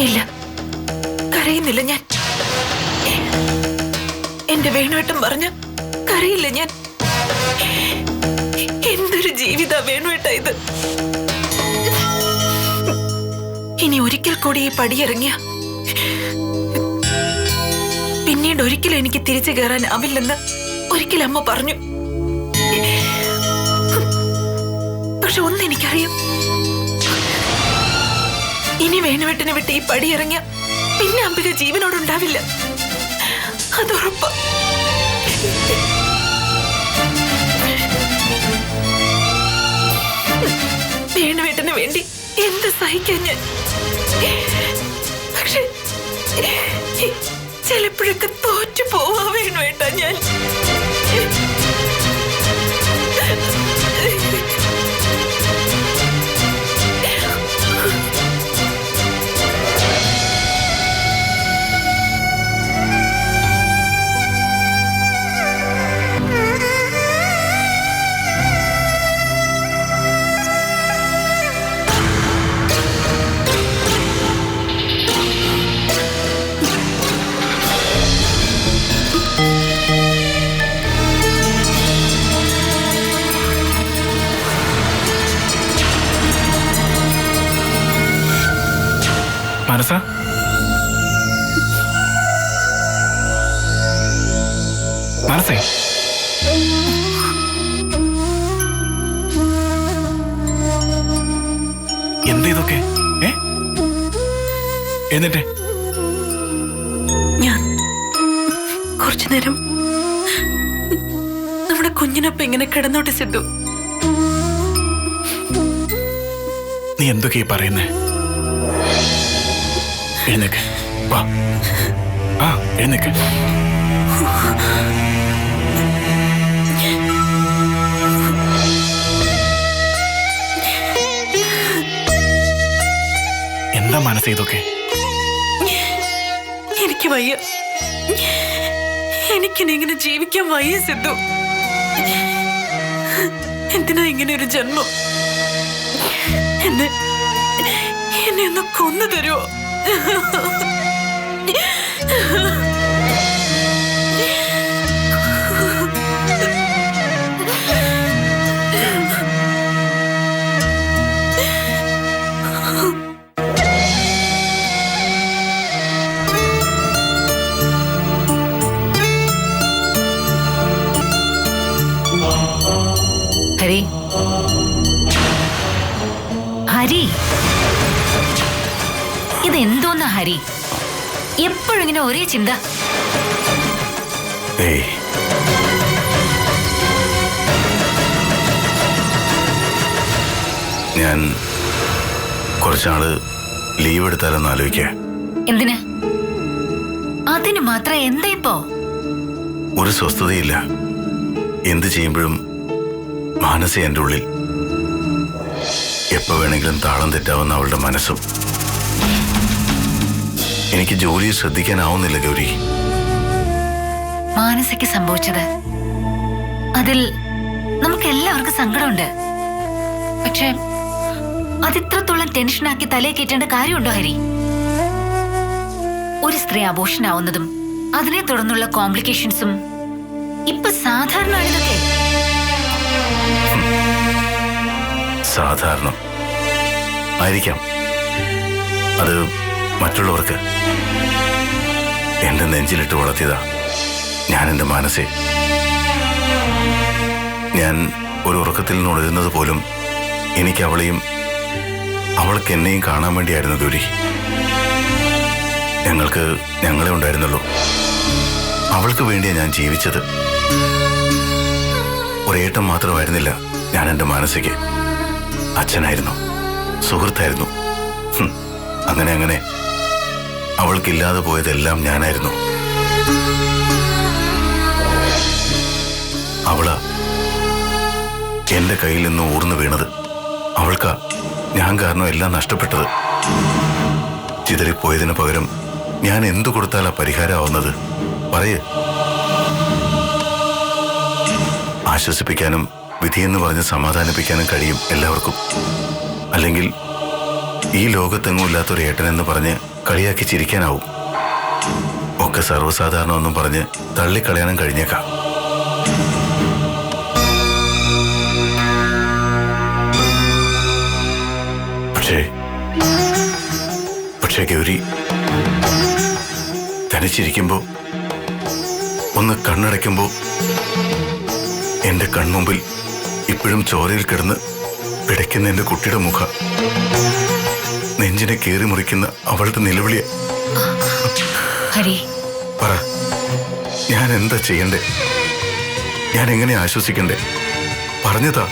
ഇല്ല, കരയുന്നില്ല ഞാൻ. എന്റെ വേണുവേട്ടൻ പറഞ്ഞ കരയില്ല ഞാൻ. എന്തൊരു ജീവിത വേണുവേട്ട ഇത്. ഇനി ഒരിക്കൽ കൂടി ഈ പടിയിറങ്ങിയ പിന്നീട് ഒരിക്കലും എനിക്ക് തിരിച്ചു കയറാൻ ആവില്ലെന്ന് ഒരിക്കൽ അമ്മ പറഞ്ഞു. പക്ഷെ ഒന്നെനിക്കറിയാം, ഇനി വേണുവേട്ടനെ വിട്ട് ഈ പടിയിറങ്ങിയ പിന്നെ അംബിക ജീവനോടുണ്ടാവില്ല. അതുറപ്പ്. വേണുവേട്ടന് വേണ്ടി എന്ത് സഹിക്കാൻ ഞാൻ. പക്ഷെ ചിലപ്പോഴൊക്കെ തോറ്റു പോവാ വേണുവേട്ട ഞാൻ. മനസ്സ, മനസ്സേ, എന്താ ഇതൊക്കെ? എന്നിട്ട് ഞാൻ കുറച്ചു നേരം നമ്മുടെ കുഞ്ഞിനൊപ്പം ഇങ്ങനെ കിടന്നോട്ട് സിദ്ധു. നീ എന്തൊക്കെയാ പറയുന്നേ? എഴുന്നേക്ക്, വാ. എഴുന്നേക്ക്. എന്താ മനസ്സ് ഇതൊക്കെ? എനിക്ക് വയ്യ. എനിക്കിനി ഇങ്ങനെ ജീവിക്കാൻ വയ്യ സിദ്ധു. എന്തിനാ ഇങ്ങനെ ഒരു ജന്മം? എന്നെ ഒന്ന് കൊന്നു തരുമോ? ഹരി, ഹരി, ഇതെന്തോന്നാ ഹരി? എപ്പോഴും ഇങ്ങനെ ഒരേ ചിന്ത. ഞാൻ കുറച്ചാള് ലീവ് എടുത്താലെന്ന് ആലോചിക്കുക. എന്തിന്? അതിന് മാത്രം എന്താ ഇപ്പോ? ഒരു സ്വസ്ഥതയില്ല. എന്ത് ചെയ്യുമ്പോഴും മാനസ എൻ്റെ ഉള്ളിൽ. എപ്പോ വേണമെങ്കിലും താളം തെറ്റാവുന്ന അവളുടെ മനസ്സും. എനിക്ക് ജോലിയെ ശ്രദ്ധിക്കാനാവുന്നില്ല ഗൗരി. മാനസയ്ക്ക് സംഭവിച്ചത് അതിൽ നമുക്ക് എല്ലാവർക്കും സങ്കടമുണ്ട്. പക്ഷെ അതിത്രത്തോളം ടെൻഷനാക്കി തലയെ കയറ്റേണ്ട കാര്യമുണ്ടോ ഹരി? ഒരു സ്ത്രീ അബോർഷൻ ആവുന്നതും അതിനെ തുടർന്നുള്ള കോംപ്ലിക്കേഷൻസും ഇപ്പൊ സാധാരണമാണിതൊക്കെ. സാധാരണ ആയിരിക്കാം അത് മറ്റുള്ളവർക്ക്. എന്റെ നെഞ്ചിലിട്ട് വളർത്തിയതാ ഞാൻ എൻ്റെ മനസ്സെ. ഞാൻ ഒരു ഉറക്കത്തിൽ നിന്ന് ഉണരുന്നത് പോലും എനിക്ക് അവളെയും അവൾക്ക് എന്നെയും കാണാൻ വേണ്ടിയായിരുന്നു ഗൗരി. ഞങ്ങൾക്ക് ഞങ്ങളെ ഉണ്ടായിരുന്നുള്ളൂ. അവൾക്ക് വേണ്ടിയാണ് ഞാൻ ജീവിച്ചത്. ഒരേട്ടം മാത്രമായിരുന്നില്ല ഞാൻ എൻ്റെ മനസ്സയ്ക്ക്. അച്ഛനായിരുന്നു, സുഹൃത്തായിരുന്നു. അങ്ങനെ അങ്ങനെ അവൾക്കില്ലാതെ പോയതെല്ലാം ഞാനായിരുന്നു. അവളാ എന്റെ കയ്യിൽ നിന്ന് ഊർന്നു വീണത്. അവൾക്കാ ഞാൻ കാരണം എല്ലാം നഷ്ടപ്പെട്ടത്. ചിതറിപ്പോയതിനു പകരം ഞാൻ എന്തു കൊടുത്താലാ പരിഹാരമാവുന്നത്? പറയേ. ആശ്വസിപ്പിക്കാനും വിധിയെന്ന് പറഞ്ഞ് സമാധാനിപ്പിക്കാനും കഴിയും എല്ലാവർക്കും. അല്ലെങ്കിൽ ഈ ലോകത്തെങ്ങും ഇല്ലാത്തൊരു ഏട്ടനെന്ന് പറഞ്ഞ് കളിയാക്കി ചിരിക്കാനാവും. ഒക്കെ സർവ്വസാധാരണമെന്നും പറഞ്ഞ് തള്ളിക്കളയാനും കഴിഞ്ഞേക്കാം. പക്ഷേ ഗൗരി, തനിച്ചിരിക്കുമ്പോ ഒന്ന് കണ്ണടയ്ക്കുമ്പോ എന്റെ കൺമുമ്പിൽ ഇപ്പോഴും ചോരയിൽ കിടന്ന് പിടയ്ക്കുന്ന എന്റെ കുട്ടിയുടെ മുഖം, നെഞ്ചിനെ കീറി മുറിക്കുന്ന അവളുടെ നിലവിളിയ. പറ, ഞാൻ എന്താ ചെയ്യണ്ടേ? ഞാൻ എങ്ങനെ ആശ്വസിക്കണ്ടേ? പറഞ്ഞതാ.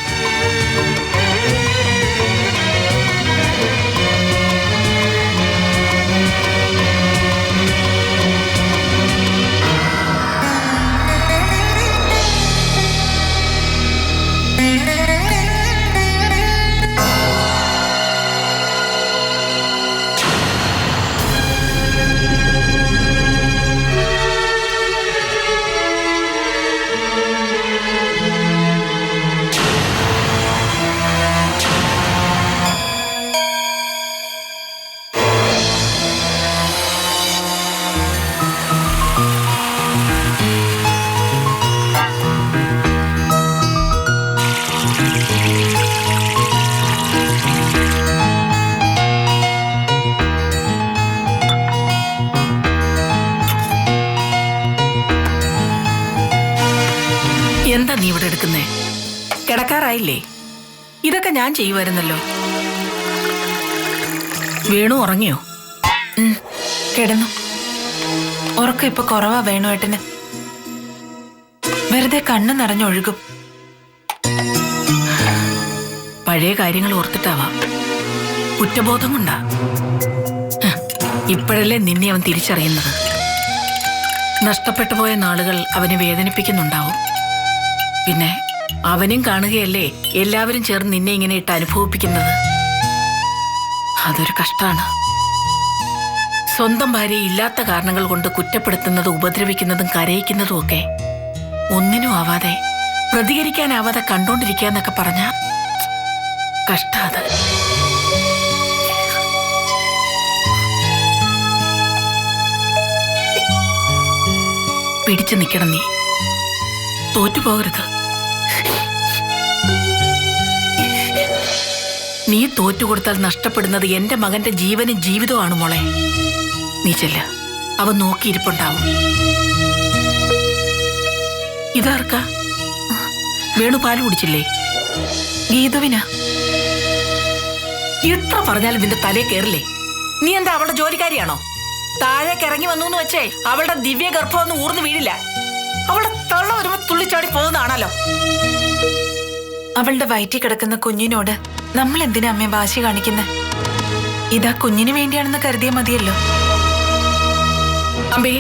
എന്താ നീ ഇവിടെ എടുക്കുന്നേ? കിടക്കാറായില്ലേ? ഇതൊക്കെ ഞാൻ ചെയ്യുമായിരുന്നല്ലോ. വേണു ഉറങ്ങിയോ? കിടന്നു. ഉറക്കം ഇപ്പൊ കുറവാ വേണുവേട്ടന്. വെറുതെ കണ്ണ് നിറഞ്ഞൊഴുകും. പഴയ കാര്യങ്ങൾ ഓർത്തിട്ടാവാം. കുറ്റബോധം കൊണ്ടാ. ഇപ്പോഴല്ലേ നിന്നെ അവൻ തിരിച്ചറിയുന്നത്. നഷ്ടപ്പെട്ടു പോയ നാളുകൾ അവനെ വേദനിപ്പിക്കുന്നുണ്ടാവും. പിന്നെ അവനും കാണുകയല്ലേ എല്ലാവരും ചേർന്ന് നിന്നെ ഇങ്ങനെ ഇട്ട് അനുഭവിപ്പിക്കുന്നത്. അതൊരു കഷ്ടാണ്. സ്വന്തം ഭാര്യയെ ഇല്ലാത്ത കാരണങ്ങൾ കൊണ്ട് കുറ്റപ്പെടുത്തുന്നതും ഉപദ്രവിക്കുന്നതും കരയിക്കുന്നതും ഒക്കെ ഒന്നിനും ആവാതെ പ്രതികരിക്കാനാവാതെ കണ്ടോണ്ടിരിക്കാന്നൊക്കെ പറഞ്ഞ കഷ്ടാത്. പിടിച്ചു നിൽക്കണം. നീ തോറ്റുപോകരുത്. നീ തോറ്റുകൊടുത്താൽ നഷ്ടപ്പെടുന്നത് എന്റെ മകന്റെ ജീവനും ജീവിതവുമാണ് മോളെ. നീ ചെല്ല, അവൻ നോക്കിയിരിപ്പുണ്ടാവും. ഇതാർക്കാ? വേണു പാല് കുടിച്ചില്ലേ? ഗീതുവിനാ. എത്ര പറഞ്ഞാലും നിന്റെ തലേ കയറില്ലേ? നീ എന്താ അവളുടെ ജോലിക്കാരിയാണോ? താഴേക്ക് ഇറങ്ങി വന്നു എന്ന് വെച്ചേ അവളുടെ ദിവ്യ ഗർഭമൊന്നും ഊർന്നു വീഴില്ല. അവളുടെ തള്ള വരുമ്പോ തുള്ളിച്ചാടി പോകുന്നതാണല്ലോ. അവളുടെ വയറ്റിൽ കിടക്കുന്ന കുഞ്ഞിനോട് നമ്മൾ എന്തിനാ അമ്മയെ വാശി കാണിക്കുന്നത്? ഇതാ കുഞ്ഞിന് വേണ്ടിയാണെന്ന് കരുതിയാ മതിയല്ലോ. അമ്പേ,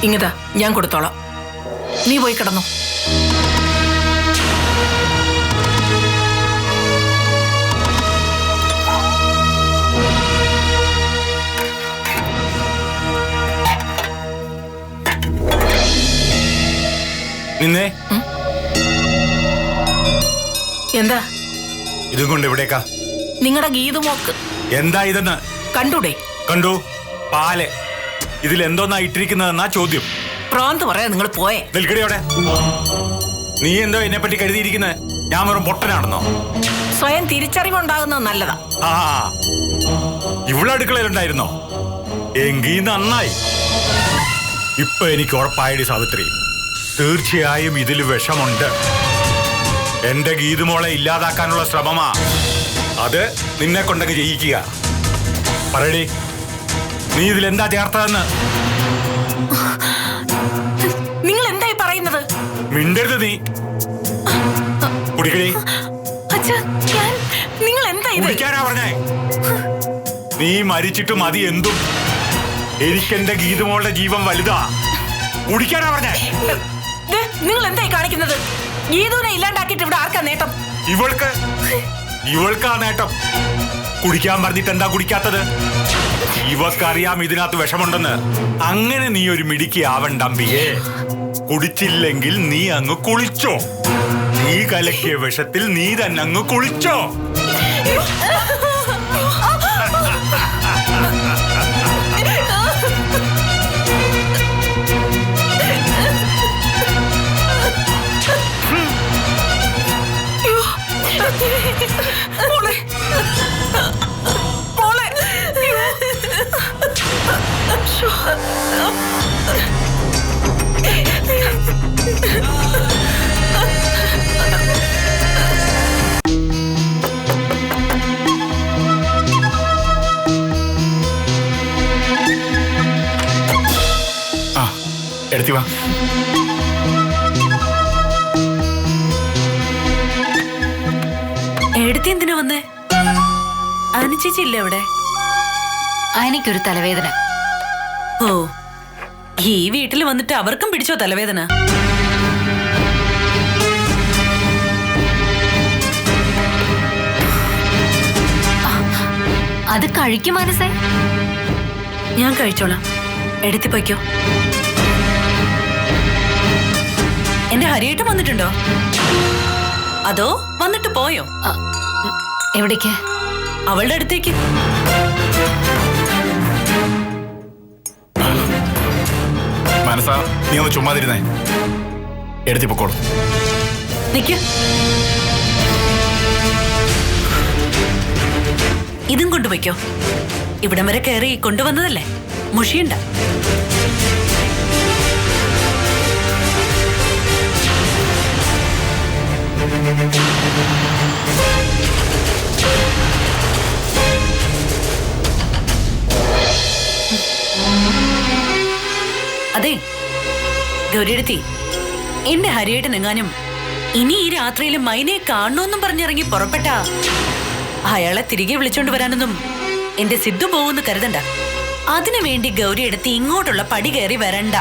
ഇങ്ങതാ ഞാൻ കൊടുത്തോളാം. നീ പോയി കിടന്നു. നിന്നെ എന്താ ഇതും കൊണ്ട് എവിടേക്കാ? നിങ്ങളുടെ ഗീതുമോക്ക്. എന്താ ഇതെന്ന് കണ്ടൂടെ? കണ്ടു. പാല്. ഇതിൽ എന്തോന്നാ ഇട്ടിരിക്കുന്നതെന്നാ ചോദ്യം. പ്രാന്ത് പറയാ നിങ്ങൾ പോയേ. നിൽക്കടിയോടെ. നീ എന്തോ എന്നെ പറ്റി കരുതിയിരിക്കുന്നത്? ഞാൻ വെറും പൊട്ടനാണെന്നോ? സ്വയം തിരിച്ചറിവുണ്ടാകുന്നത് നല്ലതാ. ആ, ഇവിടെ അടുക്കളയിലുണ്ടായിരുന്നോ? എങ്കി നന്നായി. ഇപ്പൊ എനിക്ക് ഉറപ്പായടി സാവിത്രി, തീർച്ചയായും ഇതിൽ വിഷമുണ്ട്. എന്റെ ഗീതുമോളെ ഇല്ലാതാക്കാനുള്ള ശ്രമമാ. അത് നിന്നെ കൊണ്ടങ്ങ് ജയിക്കുക. പറയടി, നീ ഇതിലെന്താ ചേർത്തതെന്ന്? നിങ്ങൾ എന്തായി പറയുന്നത്? മിണ്ടരുത് നീ. കുടിക്കടി. നിങ്ങൾ എന്താ കുടിക്കാനാ പറഞ്ഞേ? നീ മരിച്ചിട്ട് മതി എന്തും. എനിക്കെന്റെ ഗീതുമോളുടെ ജീവൻ വലുതാ. കുടിക്കാനാ പറഞ്ഞേ? നിങ്ങൾ എന്തായി കാണിക്കുന്നത്? ഗീതുവിനെ ഇല്ലാണ്ടാക്കിയിട്ട് ഇവിടെ ആർക്കാ നേട്ടം? ഇവൾക്കാ നേട്ടം. കുടിക്കാൻ പറഞ്ഞിട്ട് എന്താ കുടിക്കാത്തത്? ഇവക്കറിയാം ഇതിനകത്ത് വിഷമുണ്ടെന്ന്. അങ്ങനെ നീ ഒരു മിടുക്കി ആവണ്ട അമ്പിയേ. കുടിച്ചില്ലെങ്കിൽ നീ അങ്ങ് കുളിച്ചോ. നീ കലക്കിയ വിഷത്തിൽ നീ തന്നെ അങ്ങ് കുളിച്ചോ. മോളെ, മോളെ. ആ എടുത്തി വാ. എടുത്തി എന്തിനാ വന്നേ? അനുചേച്ചില്ലേ അവിടെ? എനിക്കൊരു തലവേദന. ഓ, ഈ വീട്ടിൽ വന്നിട്ട് അവർക്കും പിടിച്ചോ തലവേദന? അത് കഴിക്കും മനസ്സേ. ഞാൻ കഴിച്ചോളാം. എടുത്തി പൊയ്ക്കോ. എന്റെ ഹരിയേട്ടൻ വന്നിട്ടുണ്ടോ? അതോ വന്നിട്ട് പോയോ? എവിടേക്ക്? അവളുടെ അടുത്തേക്ക്. മനസ്സാ, നീ ഒന്ന് ചുമ്മാതിരുന്നേ. എടുത്തി പൊക്കോളൂ. നിക്ക്. ഇതും കൊണ്ടുപോയിക്കോ. ഇവിടം വരെ കയറി കൊണ്ടുവന്നതല്ലേ, മുഷിയുണ്ട. അതെ ഗൗരിയെടുത്തി, എന്റെ ഹരിയേട്ടൻ എങ്ങാനും ഇനി ഈ രാത്രിയിൽ മൈനയെ കാണണമെന്നും പറഞ്ഞിറങ്ങി പുറപ്പെട്ട അയാളെ തിരികെ വിളിച്ചോണ്ട് വരാനൊന്നും എന്റെ സിദ്ധു പോകുമെന്ന് കരുതണ്ട. അതിനുവേണ്ടി ഗൗരിയെടുത്തി ഇങ്ങോട്ടുള്ള പടി കയറി വരണ്ട.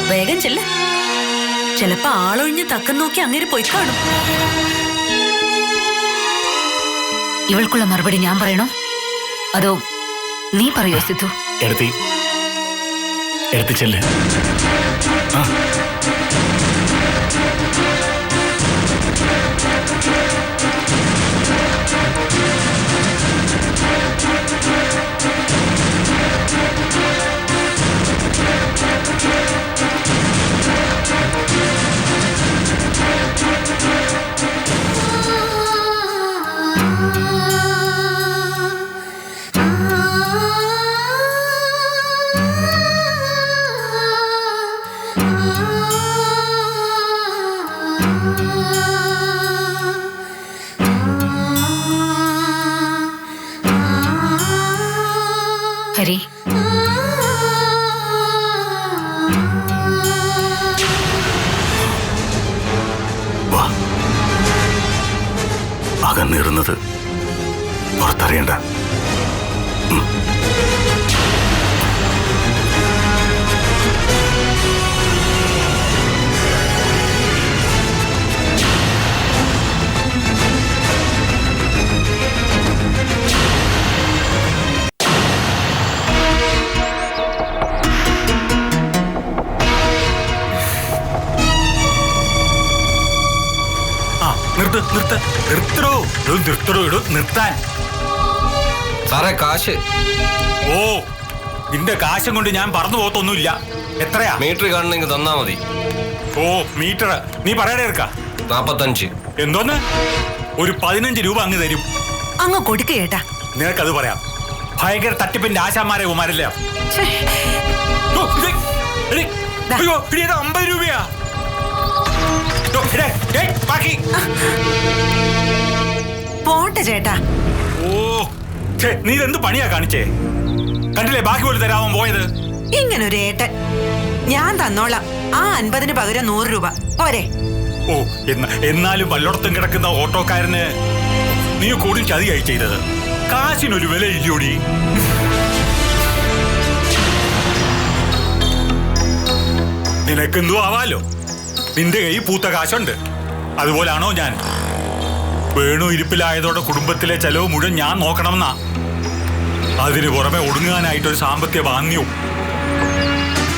വേഗം ചെല്ല്. ചിലപ്പോ ആളൊഴിഞ്ഞ് തക്കം നോക്കി അങ്ങനെ പോയി കാണും. ഇവൾക്കുള്ള മറുപടി ഞാൻ പറയണോ അതോ നീ പറയോ സിദ്ധു? എടുത്തി ചെല്ല്. ആ ഹരി, വാ. അകന്നിരുന്നത് പുറത്തറിയണ്ട. നിർത്താൻ. സാറേ കാശ്. ഓ, നിന്റെ കാശും കൊണ്ട് ഞാൻ പറന്നു പോകത്തൊന്നുമില്ല. എത്രയാ? മീറ്റർ കാണണമെങ്കിൽ തന്നാ മതി. ഓ, മീറ്റർ നീ പറയടേ എടുക്ക. 45. എന്തോന്ന്? ഒരു 15 രൂപ അങ്ങ് തരും. അങ്ങ് കൊടുക്ക ചേട്ടാ. നിനക്കത് പറയാം. ഭയങ്കര തട്ടിപ്പിന്റെ ആശാന്മാരെ കുമാരല്ലേ. അയ്യോ, 50 രൂപയാ. ബാക്കി പോട്ടെ ചേട്ടാ. ഓ, നീ ഇതെന്ത് പണിയാ കാണിച്ചേ? കണ്ടില്ലേ ബാക്കി പോലെ തരാമോ പോയത്? ഇങ്ങനൊരു ഏട്ടൻ. ഞാൻ തന്നോളാം. ആ 50-ന് പകരം 100 രൂപ പോരെ? ഓ, എന്നാലും വല്ലോടത്തും കിടക്കുന്ന ഓട്ടോക്കാരന് നീ കൂടി ചതിയായി ചെയ്തത്. കാശിനൊരു വില ഇല്ലോടി. നിനക്കെന്തോ ആവാലോ. നിന്റെ കൈ പൂത്ത കാശുണ്ട്. അതുപോലാണോ ഞാൻ? വേണു ഇരിപ്പിലായതോടെ കുടുംബത്തിലെ ചെലവ് മുഴുവൻ ഞാൻ നോക്കണമെന്നാ. അതിന് പുറമെ ഒടുങ്ങാനായിട്ടൊരു സാമ്പത്തിക ബാന്യവും.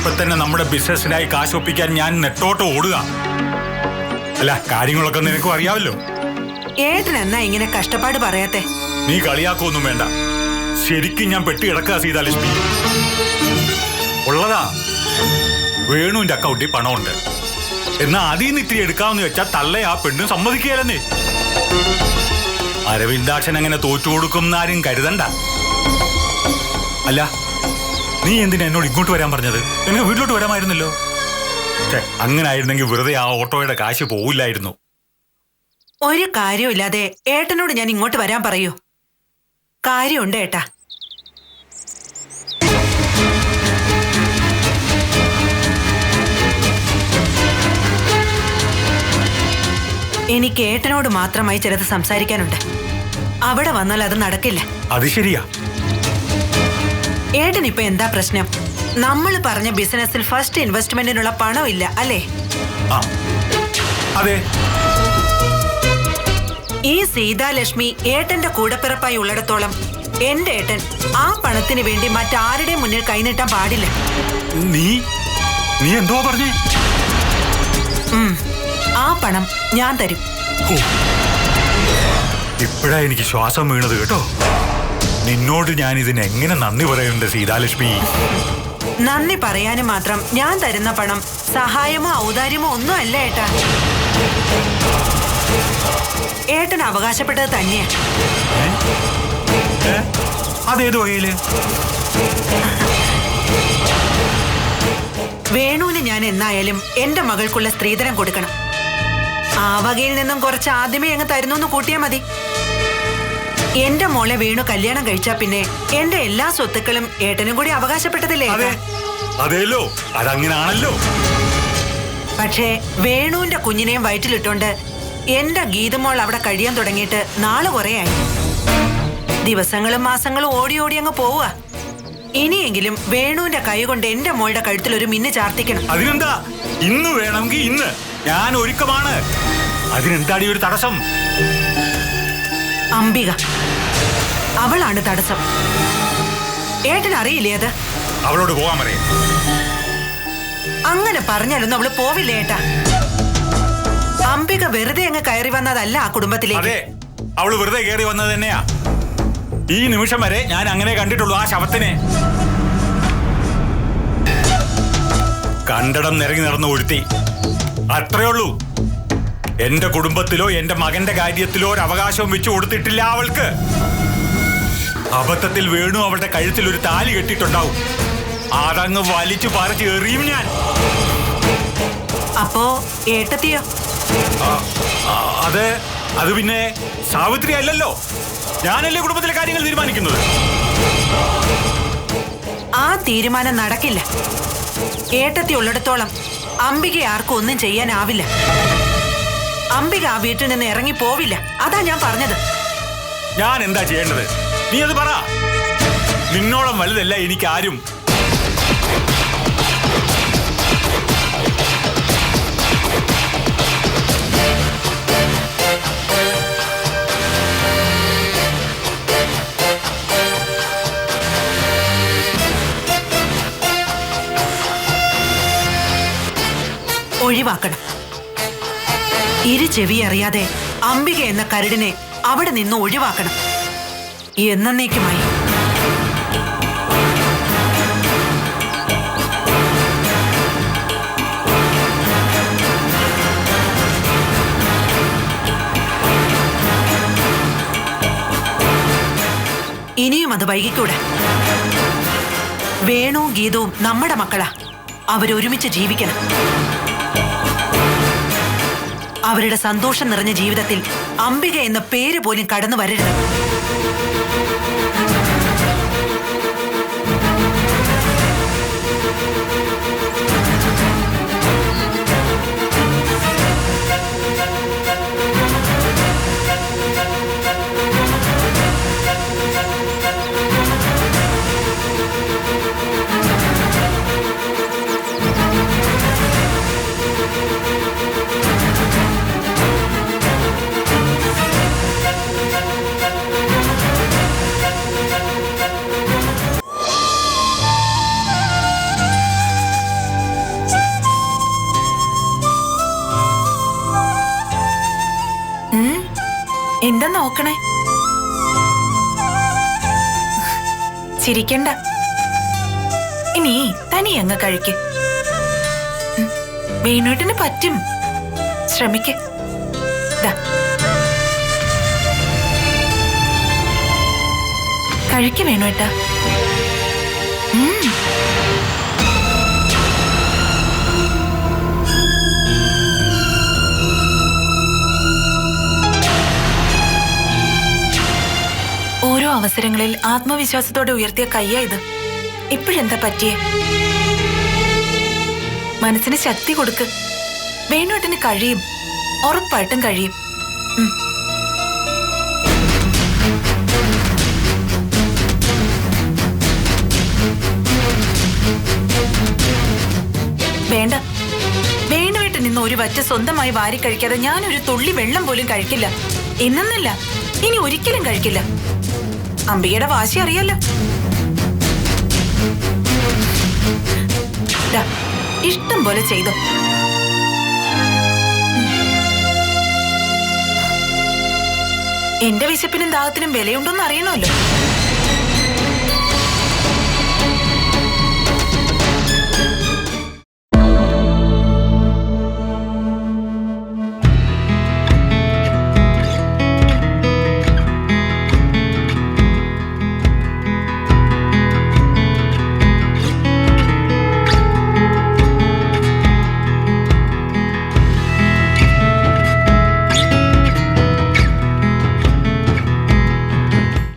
ഇപ്പൊ തന്നെ നമ്മുടെ ബിസിനസ്സിനായി കാശ് ഒപ്പിക്കാൻ ഞാൻ നെട്ടോട്ട് ഓടുക. അല്ല, കാര്യങ്ങളൊക്കെ നിനക്കും അറിയാമല്ലോ. ഏട്ടൻ എന്നാ ഇങ്ങനെ കഷ്ടപ്പാട് പറയാത്തെ? നീ കളിയാക്കൊന്നും വേണ്ട. ശരിക്കും ഞാൻ പെട്ടി കിടക്കുക സീതാലക്ഷ്മി. ഉള്ളതാ, വേണുവിന്റെ അക്കൗണ്ടിൽ പണമുണ്ട്. എന്നാ അതിൽ നിന്ന് ഇത്തിരി എടുക്കാമെന്ന് വെച്ചാൽ തള്ള ആ പെണ്ണും സമ്മതിക്കുകയല്ലെന്നേ. അരവിന്ദാക്ഷൻ അങ്ങനെ തോറ്റു കൊടുക്കും എന്നാരും കരുതണ്ട. അല്ല, നീ എന്തിനാ എന്നോട് ഇങ്ങോട്ട് വരാൻ പറഞ്ഞത്? എന്നെ വീട്ടിലോട്ട് വരാമായിരുന്നല്ലോ. അങ്ങനെ ആയിരുന്നെങ്കിൽ വെറുതെ ആ ഓട്ടോയുടെ കാശ് പോവില്ലായിരുന്നു. ഒരു കാര്യമില്ലാതെ ഏട്ടനോട് ഞാൻ ഇങ്ങോട്ട് വരാൻ പറയൂ? കാര്യമുണ്ട് ഏട്ടാ. എനിക്ക് ഏട്ടനോട് മാത്രമായി ചിലത് സംസാരിക്കാനുണ്ട്. അവിടെ വന്നാൽ അത് നടക്കില്ല. അത് ശരിയാ. ഏട്ടൻ ഇപ്പൊ എന്താ പ്രശ്നം? നമ്മൾ പറഞ്ഞ ബിസിനസ്സിൽ ഫസ്റ്റ് ഇൻവെസ്റ്റ്മെന്റിനുള്ള പണം ഇല്ല അല്ലേ? അതെ. ഈ സീതാലക്ഷ്മി ഏട്ടന്റെ കൂടപ്പിറപ്പായി ഉള്ളിടത്തോളം എന്റെ ഏട്ടൻ ആ പണത്തിന് വേണ്ടി മറ്റാരുടെയും മുന്നിൽ കൈനീട്ടാൻ പാടില്ല. നീ എന്തോ പറഞ്ഞേ? ആ പണം ഞാൻ തരും. ഇപ്പോഴാ എനിക്ക് ശ്വാസം വീണത് കേട്ടോ. നിന്നോട് ഞാൻ ഇതിന് എങ്ങനെ നന്ദി പറയുന്നുണ്ട് സീതാലക്ഷ്മി? നന്ദി പറയാനും മാത്രം ഞാൻ തരുന്ന പണം സഹായമോ ഔദാര്യമോ ഒന്നും അല്ല ഏട്ടാ. ഏട്ടൻ അവകാശപ്പെട്ടത് തന്നെയാ. അതേത് വകയില്? വേണുവിന് ഞാൻ എന്നായാലും എന്റെ മകൾക്കുള്ള സ്ത്രീധനം കൊടുക്കണം. ആ വകയിൽ നിന്നും കുറച്ച് ആദ്യമേ അങ്ങ് തരുന്നു കൂട്ടിയാ മതി. എന്റെ മോളെ വേണു കല്യാണം കഴിച്ചാ പിന്നെ എന്റെ എല്ലാ സ്വത്തുക്കളും ഏട്ടനും കൂടി അവകാശപ്പെട്ടതില്ലേ? അതേലോ, അതങ്ങനാണല്ലോ. പക്ഷേ വേണുവിന്റെ കുഞ്ഞിനെയും വയറ്റിലിട്ടോണ്ട് എന്റെ ഗീതമോൾ അവിടെ കഴിയാൻ തുടങ്ങിയിട്ട് നാളെ കുറേയായി. ദിവസങ്ങളും മാസങ്ങളും ഓടി ഓടി അങ്ങ് പോവുക. ഇനിയെങ്കിലും വേണുവിന്റെ കൈ കൊണ്ട് എന്റെ മോളുടെ കഴുത്തിൽ ഒരു മിന്നു ചാർത്തിക്കണം. അതിനെന്താ? ഇന്ന് വേണമെങ്കിൽ ഇന്ന് ഞാൻ ഒരുക്കമാണ്. അതിനെന്താടി ഒരു തടസ്സം? അംബിക, അവളാണ് തടസ്സം. ഏട്ടൻ അറിയില്ലേ അത്? അവളോട് പോകാൻ പറയാം. അങ്ങനെ പറഞ്ഞാലൊന്നും അവള് പോവില്ലേ ഏട്ടാ. അംബിക വെറുതെ അങ്ങ് കയറി വന്നതല്ല ആ കുടുംബത്തിലേക്ക്. അതെ, അവള് വെറുതെ കയറി വന്നത് തന്നെയാ. ഈ നിമിഷം വരെ ഞാൻ അങ്ങനെ കണ്ടിട്ടുള്ളൂ ആ ശവത്തിനെ. കണ്ടടം നിറങ്ങി നടന്നു ഒരുത്തി, അത്രേ ഉള്ളൂ. എന്റെ കുടുംബത്തിലോ എന്റെ മകന്റെ കാര്യത്തിലോ ഒരു അവകാശവും വെച്ചു കൊടുത്തിട്ടില്ല അവൾക്ക്. അബദ്ധത്തിൽ വേണു അവളുടെ കഴുത്തിൽ ഒരു താലി കെട്ടിയിട്ടുണ്ടാവും. അതങ്ങ് വലിച്ചു പറിച്ച് എറിയും ഞാൻ. അപ്പോ ഏട്ടത്തിയോ? അത് പിന്നെ സാവിത്രി അല്ലല്ലോ, ഞാനല്ലേ കുടുംബത്തിലെ കാര്യങ്ങൾ തീരുമാനിക്കുന്നത്. ആ തീരുമാനം നടക്കില്ല. ഏട്ടത്തി ഉള്ളിടത്തോളം അംബിക ആർക്കും ഒന്നും ചെയ്യാനാവില്ല. അംബിക ആ വീട്ടിൽ നിന്ന് ഇറങ്ങി പോവില്ല. അതാ ഞാൻ പറഞ്ഞത്. ഞാൻ എന്താ ചെയ്യേണ്ടത്? നീ അത് പറ. നിന്നോളം വലുതല്ല എനിക്കാരും. ഒഴിവാക്കണം. ഇരു ചെവി അറിയാതെ അംബിക എന്ന കരടിനെ അവിടെ നിന്ന് ഒഴിവാക്കണം, എന്നേക്കുമായി. ഇനിയും അത് വൈകിക്കൂടെ. വേണുവും ഗീതവും നമ്മുടെ മക്കളാ. അവരൊരുമിച്ച് ജീവിക്കണം. അവരുടെ സന്തോഷം നിറഞ്ഞ ജീവിതത്തിൽ അംബിക എന്ന പേര് പോലും കടന്നു വരരുത്. എന്താ നോക്കണേ? ചിരിക്കണ്ട. ഇനി തനി അങ്ങ് കഴിക്ക്. വേണുവേട്ടന് പറ്റും. ശ്രമിക്ക്. ദാ. കഴിക്ക് വേണുവേട്ടാ. ഓരോ അവസരങ്ങളിൽ ആത്മവിശ്വാസത്തോടെ ഉയർത്തിയ കയ്യാ ഇത്. ഇപ്പോഴെന്താ പറ്റിയേ? മനസ്സിന് ശക്തി കൊടുക്ക്. വേണുവേട്ടന് കഴിയും. ഉറപ്പായിട്ടും കഴിയും. വേണ്ട. വേണുവേട്ടൻ ഇന്ന് ഒരു വറ്റ സ്വന്തമായി വാരി കഴിക്കാതെ ഞാനൊരു തുള്ളി വെള്ളം പോലും കഴിക്കില്ല. ഇന്നല്ല, ഇനി ഒരിക്കലും കഴിക്കില്ല. അംബികയുടെ വാശി അറിയാലോ. ഇഷ്ടം പോലെ ചെയ്തോ. എന്റെ വിശപ്പിനും ദാഹത്തിനും വിലയുണ്ടോന്ന് അറിയണമല്ലോ.